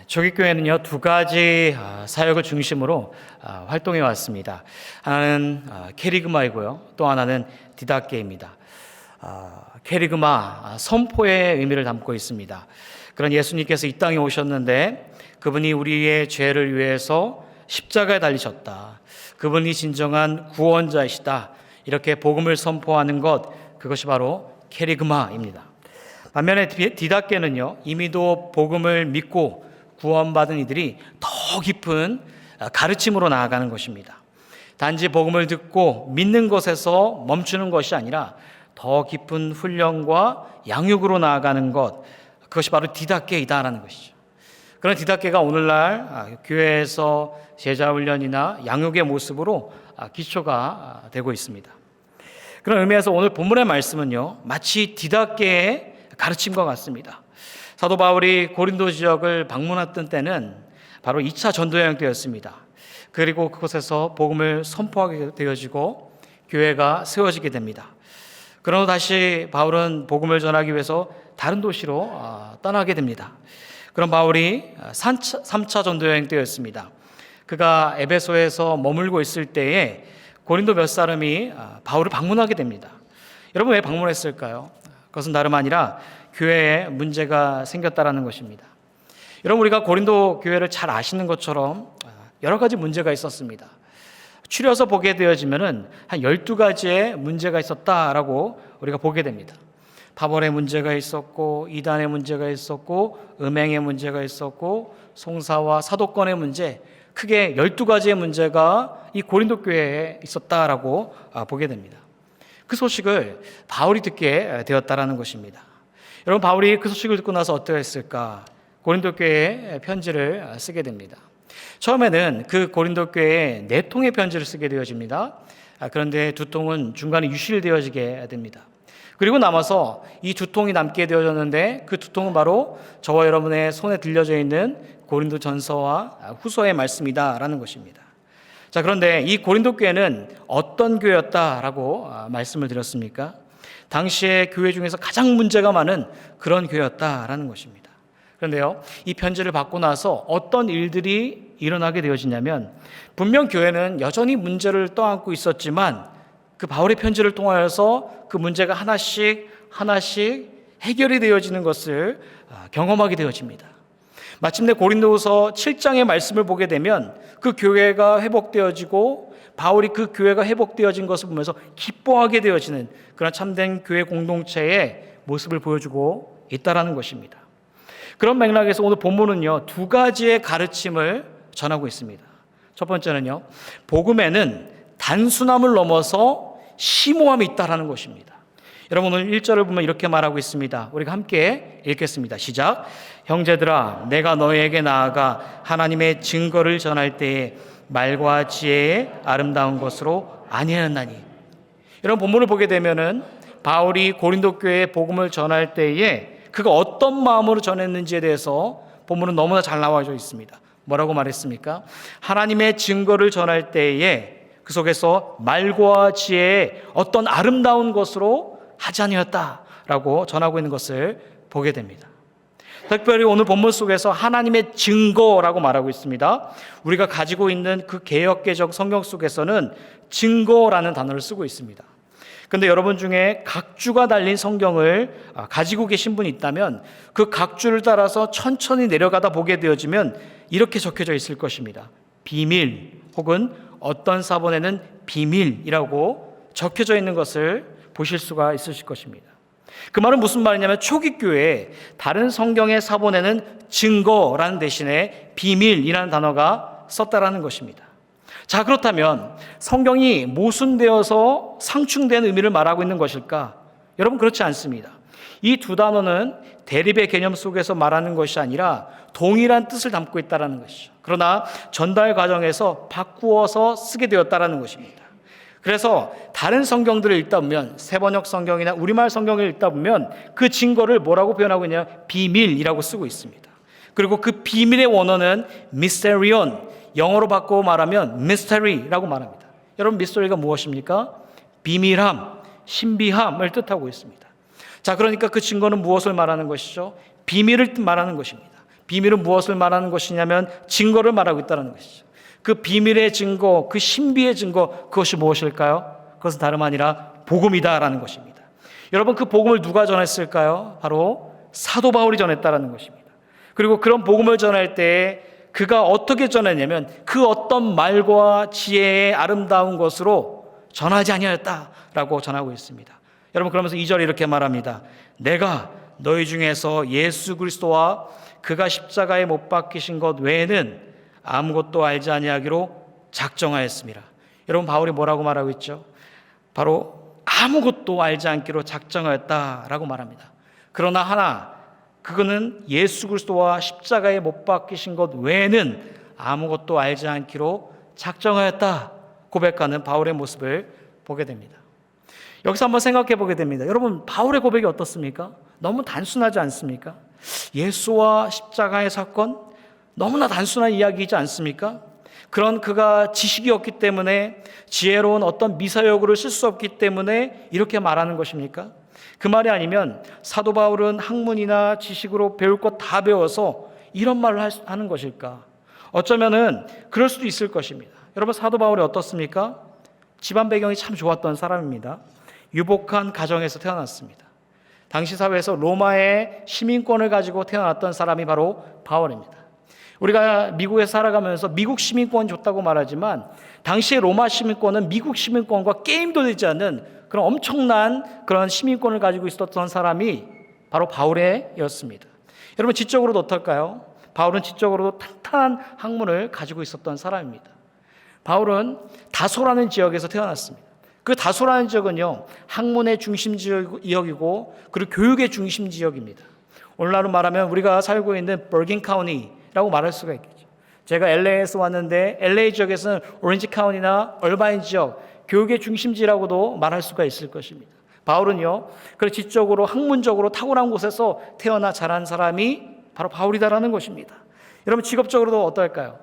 조기교회는요, 두 가지 사역을 중심으로 활동해 왔습니다. 하나는 캐리그마이고요, 또 하나는 디다케입니다. 캐리그마, 선포의 의미를 담고 있습니다. 그런 예수님께서 이 땅에 오셨는데 그분이 우리의 죄를 위해서 십자가에 달리셨다. 그분이 진정한 구원자이시다. 이렇게 복음을 선포하는 것, 그것이 바로 캐리그마입니다. 반면에 디다케는요, 이미도 복음을 믿고 구원받은 이들이 더 깊은 가르침으로 나아가는 것입니다. 단지 복음을 듣고 믿는 것에서 멈추는 것이 아니라 더 깊은 훈련과 양육으로 나아가는 것, 그것이 바로 디다케이다라는 것이죠. 그런 디다케가 오늘날 교회에서 제자훈련이나 양육의 모습으로 기초가 되고 있습니다. 그런 의미에서 오늘 본문의 말씀은요, 마치 디다케의 가르침과 같습니다. 사도 바울이 고린도 지역을 방문했던 때는 바로 2차 전도여행 때였습니다. 그리고 그곳에서 복음을 선포하게 되어지고 교회가 세워지게 됩니다. 그러고 다시 바울은 복음을 전하기 위해서 다른 도시로 떠나게 됩니다. 그럼 바울이 3차 전도여행 때였습니다. 그가 에베소에서 머물고 있을 때에 고린도 몇 사람이 바울을 방문하게 됩니다. 여러분, 왜 방문했을까요? 그것은 다름 아니라 교회에 문제가 생겼다라는 것입니다. 여러분, 우리가 고린도 교회를 잘 아시는 것처럼 여러 가지 문제가 있었습니다. 추려서 보게 되어지면은 한 12가지의 문제가 있었다라고 우리가 보게 됩니다. 파벌의 문제가 있었고, 이단의 문제가 있었고, 음행의 문제가 있었고, 송사와 사도권의 문제, 크게 12가지의 문제가 이 고린도 교회에 있었다라고 보게 됩니다. 그 소식을 바울이 듣게 되었다라는 것입니다. 여러분, 바울이 그 소식을 듣고 나서 어떻게 했을까? 고린도 교회에 편지를 쓰게 됩니다. 처음에는 그 고린도 교회에 4통의 편지를 쓰게 되어집니다. 그런데 2통은 중간에 유실되어지게 됩니다. 그리고 남아서 이 2통이 남게 되어졌는데 그 2통은 바로 저와 여러분의 손에 들려져 있는 고린도 전서와 후서의 말씀이다라는 것입니다. 자, 그런데 이 고린도 교회는 어떤 교회였다라고 말씀을 드렸습니까? 당시의 교회 중에서 가장 문제가 많은 그런 교회였다라는 것입니다. 그런데요, 이 편지를 받고 나서 어떤 일들이 일어나게 되어지냐면, 분명 교회는 여전히 문제를 떠안고 있었지만 그 바울의 편지를 통하여서 그 문제가 하나씩 해결이 되어지는 것을 경험하게 되어집니다. 마침내 고린도후서 7장의 말씀을 보게 되면 그 교회가 회복되어지고 바울이 그 교회가 회복되어진 것을 보면서 기뻐하게 되어지는 그런 참된 교회 공동체의 모습을 보여주고 있다는 것입니다. 그런 맥락에서 오늘 본문은요, 2가지의 가르침을 전하고 있습니다. 첫 번째는요, 복음에는 단순함을 넘어서 심오함이 있다는 것입니다. 여러분, 오늘 1절을 보면 이렇게 말하고 있습니다. 우리가 함께 읽겠습니다. 시작. 형제들아, 내가 너희에게 나아가 하나님의 증거를 전할 때에 말과 지혜의 아름다운 것으로 아니하였나니. 이런 본문을 보게 되면은 바울이 고린도 교회에 복음을 전할 때에 그가 어떤 마음으로 전했는지에 대해서 본문은 너무나 잘 나와져 있습니다. 뭐라고 말했습니까? 하나님의 증거를 전할 때에 그 속에서 말과 지혜의 어떤 아름다운 것으로 하지 아니었다라고 전하고 있는 것을 보게 됩니다. 특별히 오늘 본문 속에서 하나님의 증거라고 말하고 있습니다. 우리가 가지고 있는 그 개역개정 성경 속에서는 증거라는 단어를 쓰고 있습니다. 그런데 여러분 중에 각주가 달린 성경을 가지고 계신 분이 있다면 그 각주를 따라서 천천히 내려가다 보게 되어지면 이렇게 적혀져 있을 것입니다. 비밀, 혹은 어떤 사본에는 비밀이라고 적혀져 있는 것을 보실 수가 있으실 것입니다. 그 말은 무슨 말이냐면 초기 교회에 다른 성경의 사본에는 증거라는 대신에 비밀이라는 단어가 썼다라는 것입니다. 자, 그렇다면 성경이 모순되어서 상충된 의미를 말하고 있는 것일까? 여러분, 그렇지 않습니다. 이 2 단어는 대립의 개념 속에서 말하는 것이 아니라 동일한 뜻을 담고 있다는 것이죠. 그러나 전달 과정에서 바꾸어서 쓰게 되었다는 것입니다. 그래서 다른 성경들을 읽다 보면, 세번역 성경이나 우리말 성경을 읽다 보면 그 증거를 뭐라고 표현하고 있냐? 비밀이라고 쓰고 있습니다. 그리고 그 비밀의 원어는 mysterion, 영어로 바꿔 말하면 mystery라고 말합니다. 여러분, 미스터리가 무엇입니까? 비밀함, 신비함을 뜻하고 있습니다. 자, 그러니까 그 증거는 무엇을 말하는 것이죠? 비밀을 말하는 것입니다. 비밀은 무엇을 말하는 것이냐면 증거를 말하고 있다는 것이죠. 그 비밀의 증거, 그 신비의 증거, 그것이 무엇일까요? 그것은 다름 아니라 복음이다라는 것입니다. 여러분, 그 복음을 누가 전했을까요? 바로 사도 바울이 전했다라는 것입니다. 그리고 그런 복음을 전할 때 그가 어떻게 전했냐면 그 어떤 말과 지혜의 아름다운 것으로 전하지 아니하였다라고 전하고 있습니다. 여러분, 그러면서 2절에 이렇게 말합니다. 내가 너희 중에서 예수 그리스도와 그가 십자가에 못 박히신 것 외에는 아무것도 알지 아니하기로 작정하였습니다. 여러분, 바울이 뭐라고 말하고 있죠? 바로 아무것도 알지 않기로 작정하였다라고 말합니다. 그러나 하나, 그거는 예수 그리스도와 십자가에 못 박히신 것 외에는 아무것도 알지 않기로 작정하였다 고백하는 바울의 모습을 보게 됩니다. 여기서 한번 생각해 보게 됩니다. 여러분, 바울의 고백이 어떻습니까? 너무 단순하지 않습니까? 예수와 십자가의 사건, 너무나 단순한 이야기이지 않습니까? 그런 그가 지식이 없기 때문에, 지혜로운 어떤 미사여구를 쓸 수 없기 때문에 이렇게 말하는 것입니까? 그 말이 아니면 사도 바울은 학문이나 지식으로 배울 것 다 배워서 이런 말을 하는 것일까? 어쩌면은 그럴 수도 있을 것입니다. 여러분, 사도 바울이 어떻습니까? 집안 배경이 참 좋았던 사람입니다. 유복한 가정에서 태어났습니다. 당시 사회에서 로마의 시민권을 가지고 태어났던 사람이 바로 바울입니다. 우리가 미국에 살아가면서 미국 시민권 줬다고 말하지만 당시의 로마 시민권은 미국 시민권과 게임도 되지 않는 그런 엄청난 그런 시민권을 가지고 있었던 사람이 바로 바울이었습니다. 여러분, 지적으로도 어떨까요? 바울은 지적으로도 탄탄한 학문을 가지고 있었던 사람입니다. 바울은 다소라는 지역에서 태어났습니다. 그 다소라는 지역은요, 학문의 중심 지역이고 그리고 교육의 중심 지역입니다. 오늘날로 말하면 우리가 살고 있는 버긴 카운티라고 말할 수가 있겠죠. 제가 LA에서 왔는데 LA 지역에서는 오렌지 카운티나 얼바인 지역, 교육의 중심지라고도 말할 수가 있을 것입니다. 바울은요, 그 지적으로 학문적으로 탁월한 곳에서 태어나 자란 사람이 바로 바울이다라는 것입니다. 여러분, 직업적으로도 어떨까요?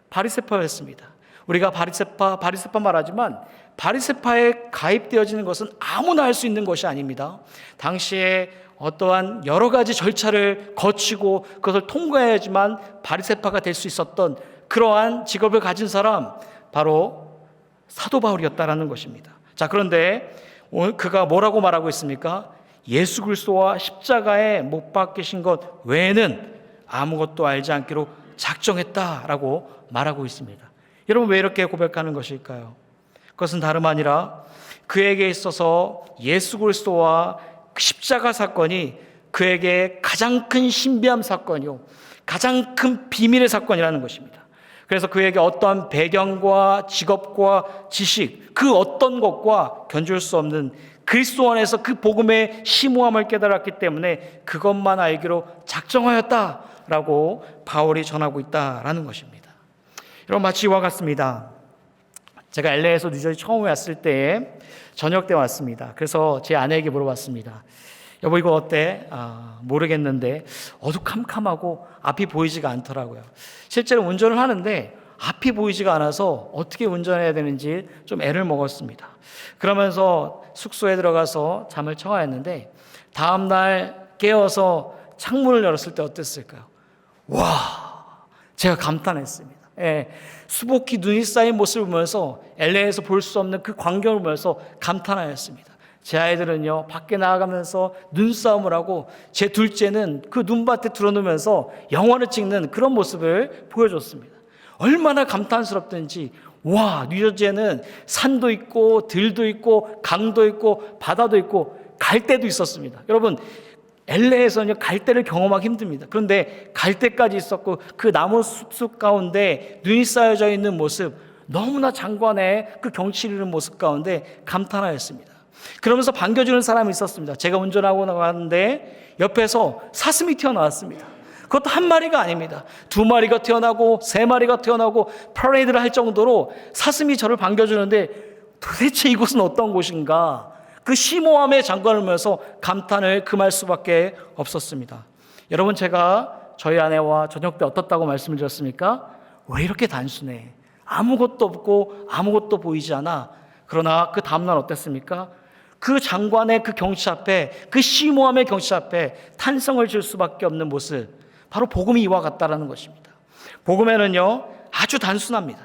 바리새파였습니다. 우리가 바리새파 말하지만 바리새파에 가입되어지는 것은 아무나 할 수 있는 것이 아닙니다. 당시에 어떠한 여러 가지 절차를 거치고 그것을 통과해야지만 바리새파가 될 수 있었던 그러한 직업을 가진 사람, 바로 사도 바울이었다라는 것입니다. 자, 그런데 그가 뭐라고 말하고 있습니까? 예수 그리스도와 십자가에 못 박히신 것 외에는 아무것도 알지 않기로 작정했다라고 말하고 있습니다. 여러분, 왜 이렇게 고백하는 것일까요? 그것은 다름 아니라 그에게 있어서 예수 그리스도와 십자가 사건이 그에게 가장 큰 신비한 사건이요, 가장 큰 비밀의 사건이라는 것입니다. 그래서 그에게 어떠한 배경과 직업과 지식, 그 어떤 것과 견줄 수 없는 그리스도 안에서 그 복음의 심오함을 깨달았기 때문에 그것만 알기로 작정하였다라고 바울이 전하고 있다라는 것입니다. 여러분, 마치 이와 같습니다. 제가 LA에서 뉴저지 처음 왔을 때 저녁 때 왔습니다. 그래서 제 아내에게 물어봤습니다. 여보, 이거 어때? 모르겠는데 어두컴컴하고 앞이 보이지가 않더라고요. 실제로 운전을 하는데 앞이 보이지가 않아서 어떻게 운전해야 되는지 좀 애를 먹었습니다. 그러면서 숙소에 들어가서 잠을 청하였는데 다음날 깨어서 창문을 열었을 때 어땠을까요? 와, 제가 감탄했습니다. 수북히 눈이 쌓인 모습을 보면서 LA에서 볼 수 없는 그 광경을 보면서 감탄하였습니다. 제 아이들은요, 밖에 나가면서 눈싸움을 하고 제 둘째는 그 눈밭에 드러누면서 영화를 찍는 그런 모습을 보여줬습니다. 얼마나 감탄스럽든지, 와, 뉴저지에는 산도 있고 들도 있고 강도 있고 바다도 있고 갈대도 있었습니다. 여러분, LA에서는 갈대를 경험하기 힘듭니다. 그런데 갈대까지 있었고 그 나무 숲 가운데 눈이 쌓여져 있는 모습, 너무나 장관의 그 경치를 이루는 모습 가운데 감탄하였습니다. 그러면서 반겨주는 사람이 있었습니다. 제가 운전하고 나가는데 옆에서 사슴이 튀어나왔습니다. 그것도 한 마리가 아닙니다. 2마리가 튀어나오고 3마리가 튀어나오고 퍼레이드를 할 정도로 사슴이 저를 반겨주는데 도대체 이곳은 어떤 곳인가? 그 심오함에 장관하면서 감탄을 금할 수밖에 없었습니다. 여러분, 제가 저희 아내와 저녁 때 어떻다고 말씀을 드렸습니까? 왜 이렇게 단순해? 아무것도 없고 아무것도 보이지 않아. 그러나 그 다음날 어땠습니까? 그 장관의 그 경치 앞에, 그 심오함의 경치 앞에 탄성을 줄 수밖에 없는 모습, 바로 복음이 이와 같다라는 것입니다. 복음에는요 아주 단순합니다.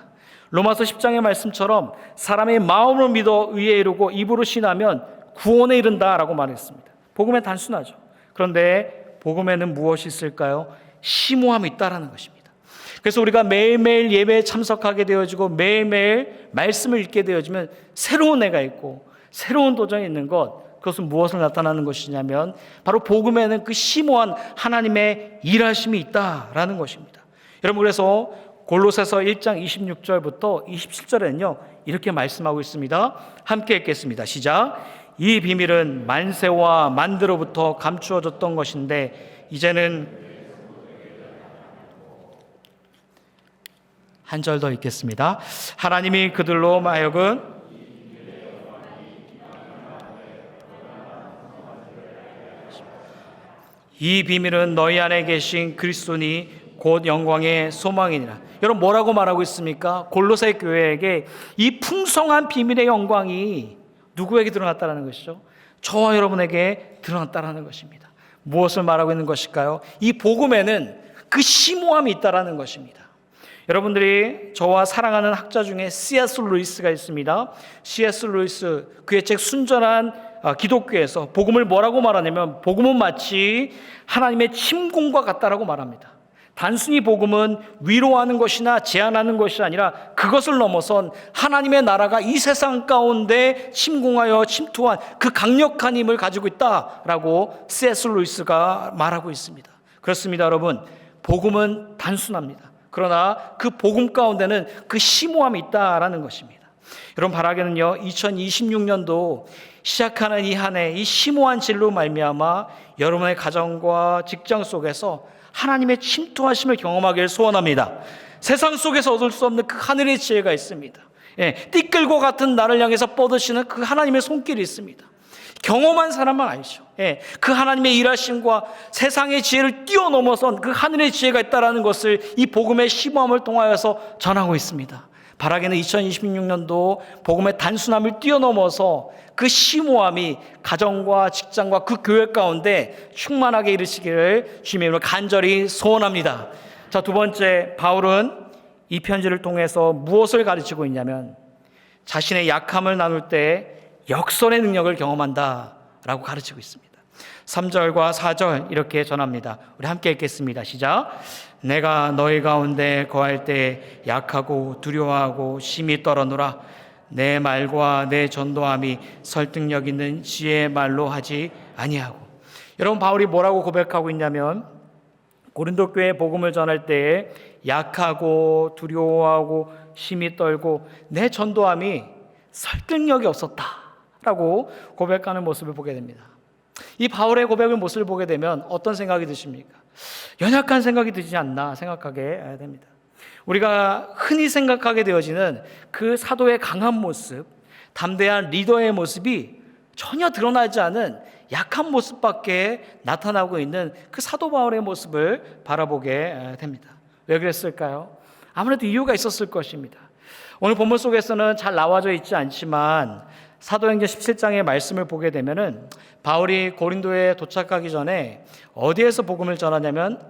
로마서 10장의 말씀처럼 사람의 마음으로 믿어 의에 이르고 입으로 신하면 구원에 이른다라고 말했습니다. 복음은 단순하죠. 그런데 복음에는 무엇이 있을까요? 심오함이 있다라는 것입니다. 그래서 우리가 매일매일 예배에 참석하게 되어지고 매일매일 말씀을 읽게 되어지면 새로운 애가 있고 새로운 도전이 있는 것, 그것은 무엇을 나타나는 것이냐면 바로 복음에는 그 심오한 하나님의 일하심이 있다라는 것입니다. 여러분, 그래서 골로새서 1장 26절부터 27절에는요 이렇게 말씀하고 있습니다. 함께 읽겠습니다. 시작. 이 비밀은 만세와 만대로부터 감추어졌던 것인데 이제는, 한 절 더 읽겠습니다. 하나님이 그들로 하여금 이 비밀은 너희 안에 계신 그리스도니 곧 영광의 소망이니라. 여러분, 뭐라고 말하고 있습니까? 골로새 교회에게 이 풍성한 비밀의 영광이 누구에게 드러났다는 것이죠? 저와 여러분에게 드러났다는 것입니다. 무엇을 말하고 있는 것일까요? 이 복음에는 그 심오함이 있다는 것입니다. 여러분들이 저와 사랑하는 학자 중에 C.S. 루이스가 있습니다. C.S. 루이스, 그의 책 순전한 기독교에서 복음을 뭐라고 말하냐면 복음은 마치 하나님의 침공과 같다라고 말합니다. 단순히 복음은 위로하는 것이나 제안하는 것이 아니라 그것을 넘어선 하나님의 나라가 이 세상 가운데 침공하여 침투한 그 강력한 힘을 가지고 있다라고 C.S. 루이스가 말하고 있습니다. 그렇습니다, 여러분. 복음은 단순합니다. 그러나 그 복음 가운데는 그 심오함이 있다라는 것입니다. 여러분, 바라기는요 2026년도 시작하는 이 한 해 이 심오한 진리로 말미암아 여러분의 가정과 직장 속에서 하나님의 침투하심을 경험하기를 소원합니다. 세상 속에서 얻을 수 없는 그 하늘의 지혜가 있습니다. 띠끌고 같은 나를 향해서 뻗으시는 그 하나님의 손길이 있습니다. 경험한 사람만 알죠. 그 하나님의 일하심과 세상의 지혜를 뛰어넘어선 그 하늘의 지혜가 있다는 것을 이 복음의 심오함을 통하여서 전하고 있습니다. 바라기는 2026년도 복음의 단순함을 뛰어넘어서 그 심오함이 가정과 직장과 그 교회 가운데 충만하게 이르시기를 주님의 이름으로 간절히 소원합니다. 자, 두 번째, 바울은 이 편지를 통해서 무엇을 가르치고 있냐면 자신의 약함을 나눌 때 역설의 능력을 경험한다라고 가르치고 있습니다. 3절과 4절 이렇게 전합니다. 우리 함께 읽겠습니다. 시작. 내가 너희 가운데 거할 때 약하고 두려워하고 심히 떨어노라. 내 말과 내 전도함이 설득력 있는 지혜의 말로 하지 아니하고. 여러분, 바울이 뭐라고 고백하고 있냐면 고린도 교회에 복음을 전할 때에 약하고 두려워하고 심히 떨고 내 전도함이 설득력이 없었다라고 고백하는 모습을 보게 됩니다. 이 바울의 고백의 모습을 보게 되면 어떤 생각이 드십니까? 연약한 생각이 들지 않나 생각하게 됩니다. 우리가 흔히 생각하게 되어지는 그 사도의 강한 모습, 담대한 리더의 모습이 전혀 드러나지 않은 약한 모습밖에 나타나고 있는 그 사도 바울의 모습을 바라보게 됩니다. 왜 그랬을까요? 아무래도 이유가 있었을 것입니다. 오늘 본문 속에서는 잘 나와져 있지 않지만 사도행전 17장의 말씀을 보게 되면은 바울이 고린도에 도착하기 전에 어디에서 복음을 전하냐면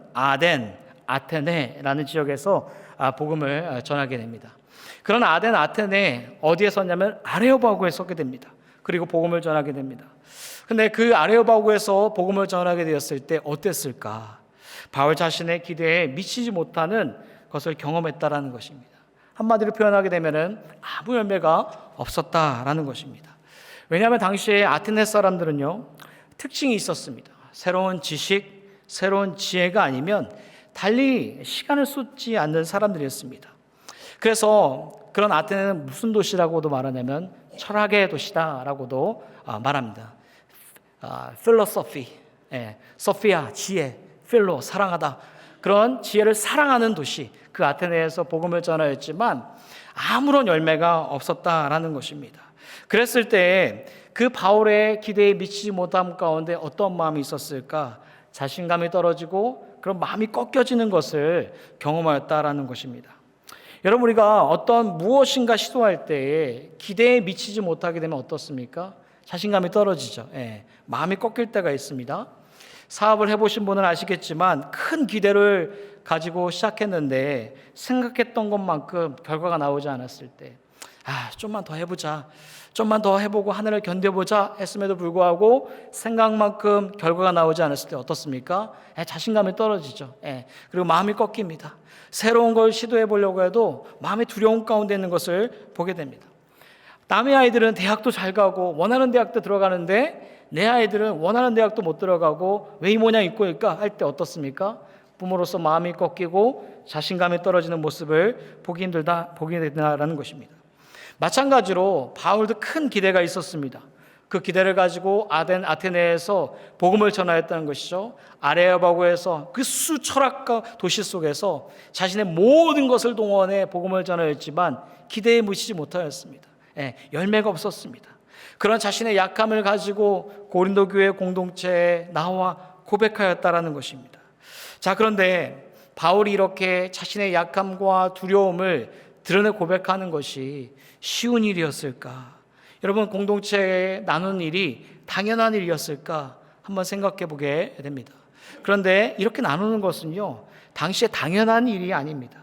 아테네라는 지역에서 복음을 전하게 됩니다. 그런 아테네 어디에 섰냐면 아레오바고에 섰게 됩니다. 그리고 복음을 전하게 됩니다. 근데 그 아레오바고에서 복음을 전하게 되었을 때 어땠을까? 바울 자신의 기대에 미치지 못하는 것을 경험했다라는 것입니다. 한마디로 표현하게 되면은 아무 열매가 없었다라는 것입니다. 왜냐하면 당시에 아테네 사람들은요 특징이 있었습니다. 새로운 지식, 새로운 지혜가 아니면 달리 시간을 쏟지 않는 사람들이었습니다. 그래서 그런 아테네는 무슨 도시라고도 말하냐면 철학의 도시다라고도 말합니다. 필로소피, 소피아 지혜, 필로 사랑하다. 그런 지혜를 사랑하는 도시, 그 아테네에서 복음을 전하였지만 아무런 열매가 없었다라는 것입니다. 그랬을 때 그 바울의 기대에 미치지 못함 가운데 어떤 마음이 있었을까? 자신감이 떨어지고 그런 마음이 꺾여지는 것을 경험하였다라는 것입니다. 여러분, 우리가 어떤 무엇인가 시도할 때에 기대에 미치지 못하게 되면 어떻습니까? 자신감이 떨어지죠. 마음이 꺾일 때가 있습니다. 사업을 해보신 분은 아시겠지만 큰 기대를 가지고 시작했는데 생각했던 것만큼 결과가 나오지 않았을 때 좀만 더 해보자, 좀만 더 해보고 하늘을 견뎌보자 했음에도 불구하고 생각만큼 결과가 나오지 않았을 때 어떻습니까? 자신감이 떨어지죠. 그리고 마음이 꺾입니다. 새로운 걸 시도해 보려고 해도 마음의 두려움 가운데 있는 것을 보게 됩니다. 남의 아이들은 대학도 잘 가고 원하는 대학도 들어가는데 내 아이들은 원하는 대학도 못 들어가고 왜 이 모양 입고 있까 할 때 어떻습니까? 부모로서 마음이 꺾이고 자신감이 떨어지는 모습을 보기 된다라는 것입니다. 마찬가지로 바울도 큰 기대가 있었습니다. 그 기대를 가지고 아테네에서 복음을 전하였다는 것이죠. 아레오파고에서 그 수철학과 도시 속에서 자신의 모든 것을 동원해 복음을 전하였지만 기대에 미치지 못하였습니다. 열매가 없었습니다. 그런 자신의 약함을 가지고 고린도 교회 공동체에 나와 고백하였다라는 것입니다. 자, 그런데 바울이 이렇게 자신의 약함과 두려움을 드러내 고백하는 것이 쉬운 일이었을까? 여러분, 공동체에 나누는 일이 당연한 일이었을까? 한번 생각해 보게 됩니다. 그런데 이렇게 나누는 것은요, 당시에 당연한 일이 아닙니다.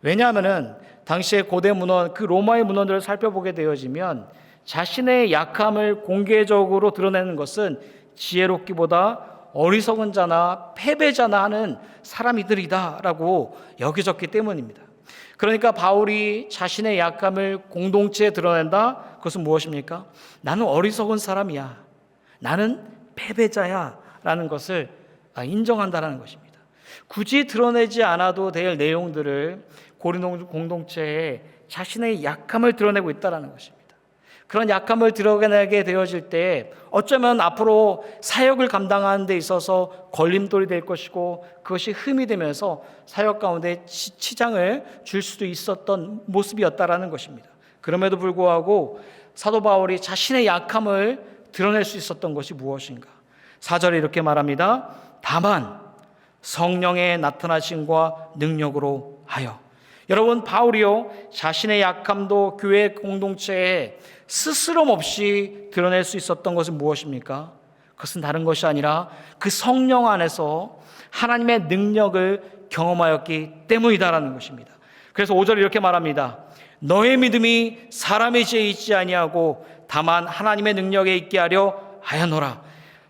왜냐하면은 당시에 고대 문헌, 그 로마의 문헌들을 살펴보게 되어지면 자신의 약함을 공개적으로 드러내는 것은 지혜롭기보다 어리석은 자나 패배자나 하는 사람이들이다라고 여겨졌기 때문입니다. 그러니까 바울이 자신의 약함을 공동체에 드러낸다? 그것은 무엇입니까? 나는 어리석은 사람이야, 나는 패배자야 라는 것을 인정한다는 것입니다. 굳이 드러내지 않아도 될 내용들을 고린도 공동체에 자신의 약함을 드러내고 있다는 것입니다. 그런 약함을 드러내게 되어질 때 어쩌면 앞으로 사역을 감당하는 데 있어서 걸림돌이 될 것이고 그것이 흠이 되면서 사역 가운데 치장을 줄 수도 있었던 모습이었다라는 것입니다. 그럼에도 불구하고 사도 바울이 자신의 약함을 드러낼 수 있었던 것이 무엇인가? 4절에 이렇게 말합니다. 다만 성령의 나타나심과 능력으로 하여. 여러분, 바울이요 자신의 약함도 교회 공동체에 스스럼 없이 드러낼 수 있었던 것은 무엇입니까? 그것은 다른 것이 아니라 그 성령 안에서 하나님의 능력을 경험하였기 때문이다라는 것입니다. 그래서 5절에 이렇게 말합니다. 너의 믿음이 사람의 지혜에 있지 아니하고 다만 하나님의 능력에 있게 하려 하였노라.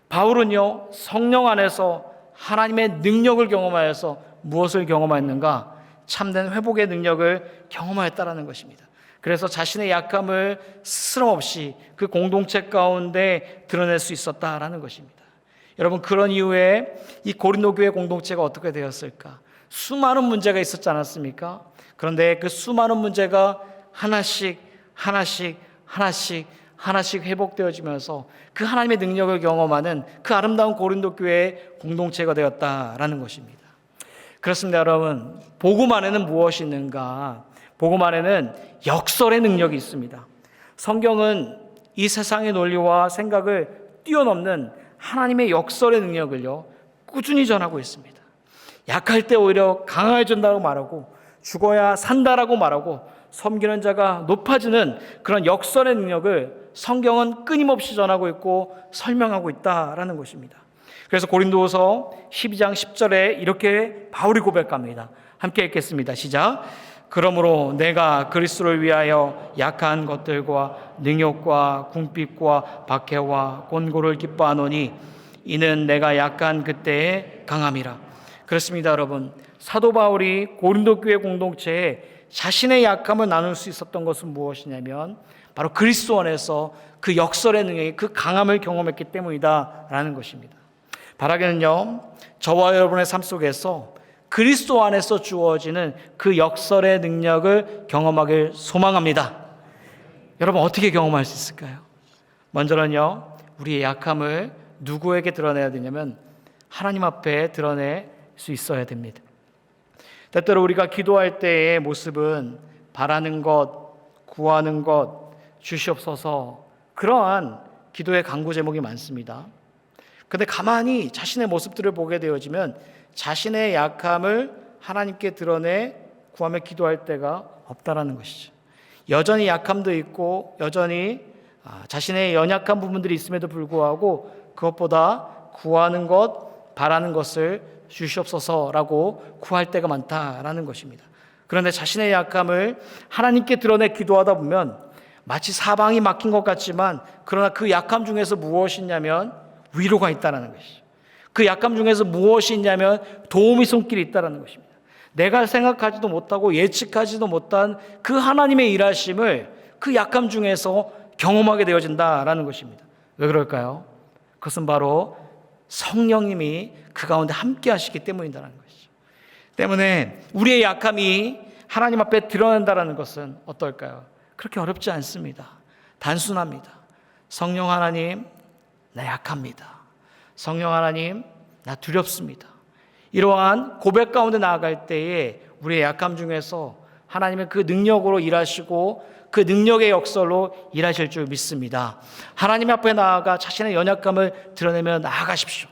바울은요 성령 안에서 하나님의 능력을 경험하여서 무엇을 경험하였는가? 참된 회복의 능력을 경험하였다라는 것입니다. 그래서 자신의 약함을 스스럼 없이 그 공동체 가운데 드러낼 수 있었다라는 것입니다. 여러분, 그런 이후에 이 고린도 교회 공동체가 어떻게 되었을까? 수많은 문제가 있었지 않았습니까? 그런데 그 수많은 문제가 하나씩 회복되어지면서 그 하나님의 능력을 경험하는 그 아름다운 고린도 교회의 공동체가 되었다라는 것입니다. 그렇습니다, 여러분. 복음 안에는 무엇이 있는가? 복음 안에는 역설의 능력이 있습니다. 성경은 이 세상의 논리와 생각을 뛰어넘는 하나님의 역설의 능력을요 꾸준히 전하고 있습니다. 약할 때 오히려 강해진다고 말하고 죽어야 산다라고 말하고 섬기는 자가 높아지는 그런 역설의 능력을 성경은 끊임없이 전하고 있고 설명하고 있다라는 것입니다. 그래서 고린도후서 12장 10절에 이렇게 바울이 고백합니다. 함께 읽겠습니다. 시작. 그러므로 내가 그리스도를 위하여 약한 것들과 능욕과 궁핍과 박해와 곤고를 기뻐하노니 이는 내가 약한 그때의 강함이라. 그렇습니다, 여러분. 사도 바울이 고린도 교회 공동체에 자신의 약함을 나눌 수 있었던 것은 무엇이냐면 바로 그리스도 안에서 그 역설의 능력이 그 강함을 경험했기 때문이다라는 것입니다. 바라기는요 저와 여러분의 삶 속에서 그리스도 안에서 주어지는 그 역설의 능력을 경험하길 소망합니다. 여러분, 어떻게 경험할 수 있을까요? 먼저는요 우리의 약함을 누구에게 드러내야 되냐면 하나님 앞에 드러낼 수 있어야 됩니다. 때때로 우리가 기도할 때의 모습은 바라는 것, 구하는 것, 주시옵소서, 그러한 기도의 간구 제목이 많습니다. 그런데 가만히 자신의 모습들을 보게 되어지면 자신의 약함을 하나님께 드러내 구하며 기도할 때가 없다라는 것이죠. 여전히 약함도 있고 여전히 자신의 연약한 부분들이 있음에도 불구하고 그것보다 구하는 것, 바라는 것을 주시옵소서라고 구할 때가 많다라는 것입니다. 그런데 자신의 약함을 하나님께 드러내 기도하다 보면 마치 사방이 막힌 것 같지만 그러나 그 약함 중에서 무엇이 있냐면 위로가 있다는 것이죠. 그 약함 중에서 무엇이 있냐면 도움의 손길이 있다는 것입니다. 내가 생각하지도 못하고 예측하지도 못한 그 하나님의 일하심을 그 약함 중에서 경험하게 되어진다라는 것입니다. 왜 그럴까요? 그것은 바로 성령님이 그 가운데 함께 하시기 때문이라는 것이죠. 때문에 우리의 약함이 하나님 앞에 드러난다는 것은 어떨까요? 그렇게 어렵지 않습니다. 단순합니다. 성령 하나님, 나 약합니다. 성령 하나님, 나 두렵습니다. 이러한 고백 가운데 나아갈 때에 우리의 약함 중에서 하나님의 그 능력으로 일하시고 그 능력의 역설로 일하실 줄 믿습니다. 하나님 앞에 나아가 자신의 연약함을 드러내며 나아가십시오.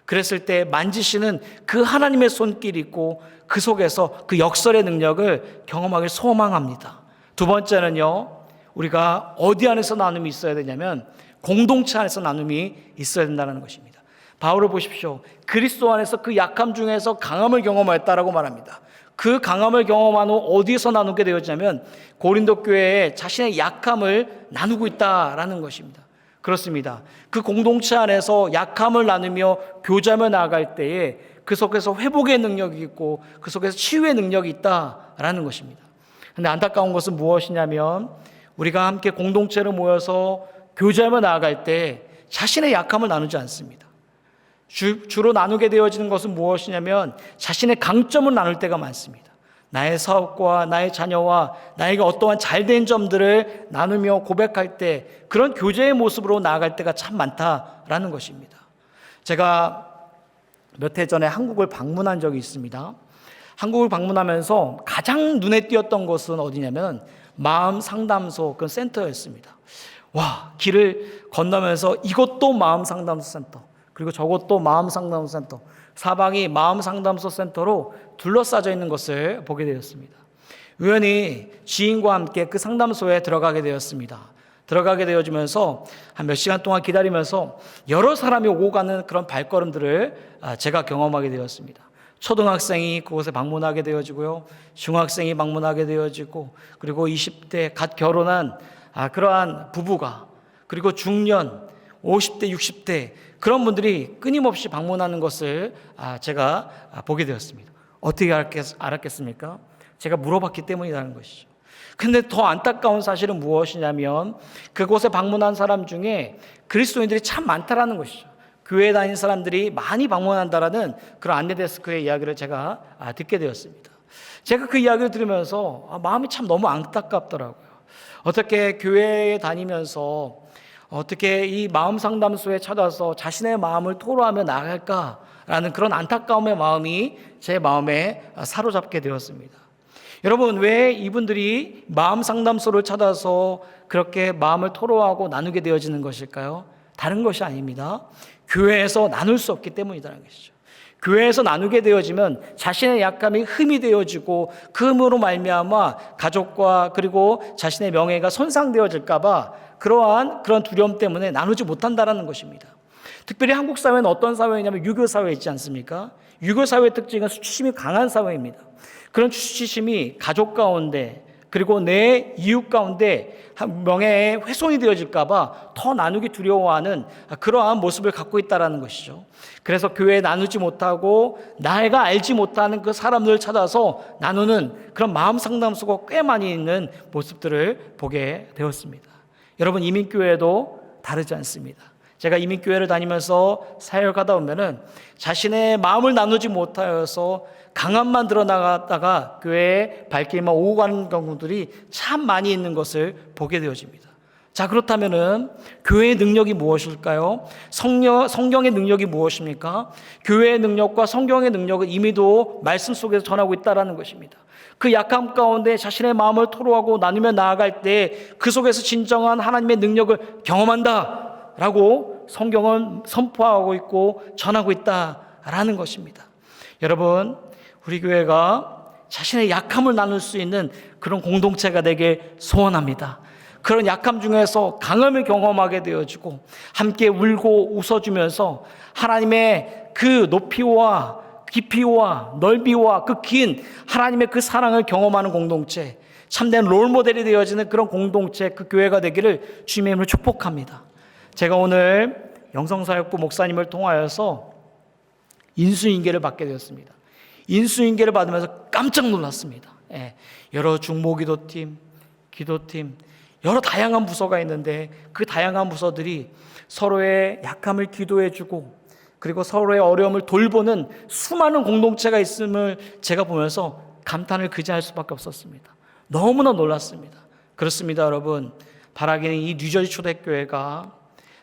그랬을 때 만지시는 그 하나님의 손길이 있고 그 속에서 그 역설의 능력을 경험하길 소망합니다. 두 번째는요, 우리가 어디 안에서 나눔이 있어야 되냐면 공동체 안에서 나눔이 있어야 된다는 것입니다. 바울을 보십시오. 그리스도 안에서 그 약함 중에서 강함을 경험하였다라고 말합니다. 그 강함을 경험한 후 어디에서 나누게 되었냐면 고린도 교회에 자신의 약함을 나누고 있다라는 것입니다. 그렇습니다. 그 공동체 안에서 약함을 나누며 교제하며 나아갈 때에 그 속에서 회복의 능력이 있고 그 속에서 치유의 능력이 있다라는 것입니다. 그런데 안타까운 것은 무엇이냐면 우리가 함께 공동체로 모여서 교제하며 나아갈 때 자신의 약함을 나누지 않습니다. 주로 나누게 되어지는 것은 무엇이냐면 자신의 강점을 나눌 때가 많습니다. 나의 사업과 나의 자녀와 나에게 어떠한 잘된 점들을 나누며 고백할 때 그런 교제의 모습으로 나아갈 때가 참 많다라는 것입니다. 제가 몇 해 전에 한국을 방문한 적이 있습니다. 한국을 방문하면서 가장 눈에 띄었던 곳은 어디냐면 마음 상담소 그 센터였습니다. 와, 길을 건너면서 이것도 마음 상담소 센터, 그리고 저것도 마음 상담소 센터, 사방이 마음 상담소 센터로 둘러싸져 있는 것을 보게 되었습니다. 우연히 지인과 함께 그 상담소에 들어가게 되었습니다. 들어가게 되어지면서 한 몇 시간 동안 기다리면서 여러 사람이 오고 가는 그런 발걸음들을 제가 경험하게 되었습니다. 초등학생이 그곳에 방문하게 되어지고요, 중학생이 방문하게 되어지고, 그리고 20대 갓 결혼한 그러한 부부가, 그리고 중년 50대 60대 그런 분들이 끊임없이 방문하는 것을 제가 보게 되었습니다. 어떻게 알았겠습니까? 제가 물어봤기 때문이라는 것이죠. 근데 더 안타까운 사실은 무엇이냐면 그곳에 방문한 사람 중에 그리스도인들이 참 많다라는 것이죠. 교회에 다니는 사람들이 많이 방문한다라는 그런 안내데스크의 이야기를 제가 듣게 되었습니다. 제가 그 이야기를 들으면서 마음이 참 너무 안타깝더라고요. 어떻게 교회에 다니면서 어떻게 이 마음 상담소에 찾아서 자신의 마음을 토로하며 나아갈까라는 그런 안타까움의 마음이 제 마음에 사로잡게 되었습니다. 여러분, 왜 이분들이 마음 상담소를 찾아서 그렇게 마음을 토로하고 나누게 되어지는 것일까요? 다른 것이 아닙니다. 교회에서 나눌 수 없기 때문이라는 것이죠. 교회에서 나누게 되어지면 자신의 약함이 흠이 되어지고 그 흠으로 말미암아 가족과 그리고 자신의 명예가 손상되어질까 봐 그러한 그런 두려움 때문에 나누지 못한다라는 것입니다. 특별히 한국 사회는 어떤 사회냐면 유교 사회 있지 않습니까? 유교 사회의 특징은 수치심이 강한 사회입니다. 그런 수치심이 가족 가운데 그리고 내 이웃 가운데 명예에 훼손이 되어질까 봐 더 나누기 두려워하는 그러한 모습을 갖고 있다는 것이죠. 그래서 교회에 나누지 못하고 내가 알지 못하는 그 사람들을 찾아서 나누는 그런 마음 상담소가 꽤 많이 있는 모습들을 보게 되었습니다. 여러분, 이민교회도 다르지 않습니다. 제가 이민교회를 다니면서 사역하다 보면은 자신의 마음을 나누지 못하여서 강함만 드러나다가 교회에 발길만 오고 가는 경우들이 참 많이 있는 것을 보게 되어집니다. 자, 그렇다면은 교회의 능력이 무엇일까요? 성경의 능력이 무엇입니까? 교회의 능력과 성경의 능력은 이미도 말씀 속에서 전하고 있다는 것입니다. 그 약함 가운데 자신의 마음을 토로하고 나누며 나아갈 때 그 속에서 진정한 하나님의 능력을 경험한다라고 성경은 선포하고 있고 전하고 있다라는 것입니다. 여러분, 우리 교회가 자신의 약함을 나눌 수 있는 그런 공동체가 되길 소원합니다. 그런 약함 중에서 강함을 경험하게 되어지고 함께 울고 웃어주면서 하나님의 그 높이와 깊이와 넓이와 그 긴 하나님의 그 사랑을 경험하는 공동체, 참된 롤모델이 되어지는 그런 공동체, 그 교회가 되기를 주님의 이름으로 축복합니다. 제가 오늘 영성사역부 목사님을 통하여서 인수인계를 받게 되었습니다. 인수인계를 받으면서 깜짝 놀랐습니다. 여러 중보기도팀, 기도팀, 여러 다양한 부서가 있는데 그 다양한 부서들이 서로의 약함을 기도해주고 그리고 서로의 어려움을 돌보는 수많은 공동체가 있음을 제가 보면서 감탄을 그지할 수밖에 없었습니다. 너무나 놀랐습니다. 그렇습니다, 여러분. 바라기는 이 뉴저지 초대교회가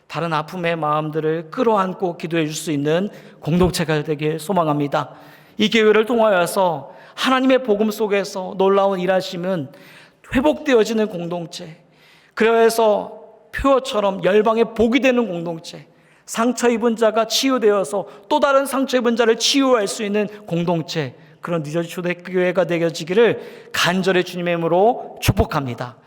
다른 아픔의 마음들을 끌어안고 기도해 줄 수 있는 공동체가 되길 소망합니다. 이 교회를 통하여서 하나님의 복음 속에서 놀라운 일하심은 회복되어지는 공동체, 그래서 표어처럼 열방의 복이 되는 공동체, 상처 입은 자가 치유되어서 또 다른 상처 입은 자를 치유할 수 있는 공동체, 그런 뉴저지 초대교회가 되어지기를 간절히 주님의 이름으로 축복합니다.